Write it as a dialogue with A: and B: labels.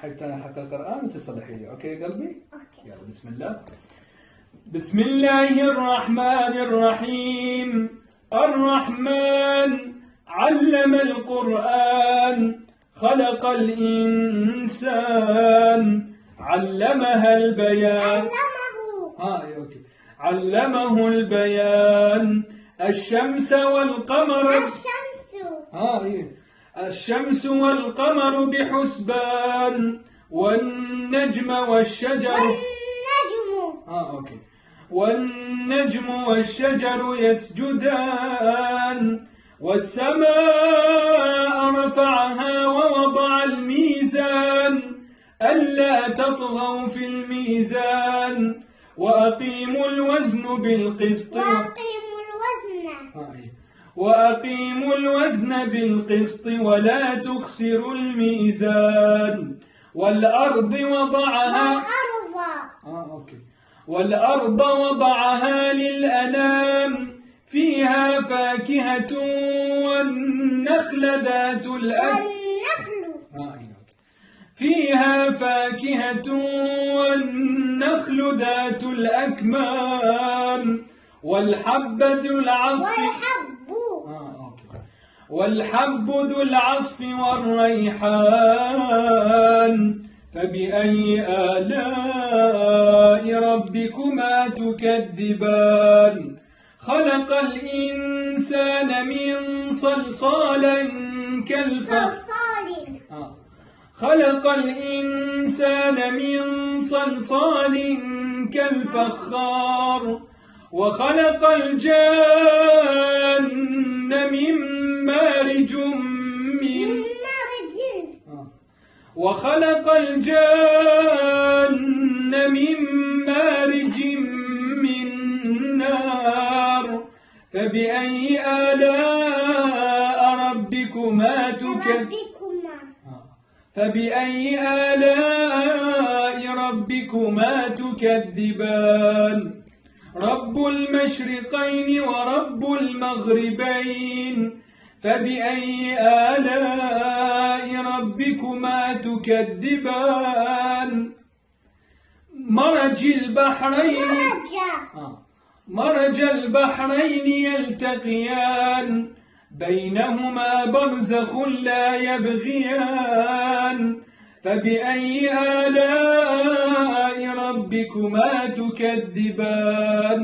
A: حتى القرآن وتصلحي لي. أوكي يا قلبي؟
B: أوكي.
A: يلا بسم الله. بسم الله الرحمن الرحيم. الرحمن علم القرآن خلق الإنسان علمها البيان. أوكي. علمه البيان. الشمس والقمر. الشمس والقمر بحسبان والنجم والشجر. والنجم والشجر يسجدان والسماء رفعها ووضع الميزان ألا تطغوا في الميزان وأقيموا الوزن بالقسط. وأقيموا الوزن بالقسط ولا تخسروا الميزان والأرض وضعها. والأرض وضعها للأنام فيها فاكهة والنخل ذات فيها فاكهة والنخل ذات الأكمام والحب ذو العصف والريحان فبأي آلاء ربكما تكذبان. خلق الإنسان من صلصال كالفخار وخلق الجان من مارج من نار فبأي آلاء ربكما تكذبان. رب المشرقين ورب المغربين فبأي آلاء ربكما تكذبان. مرج البحرين يلتقيان بينهما برزخ لا يبغيان فبأي آلاء ربكما تكذبان.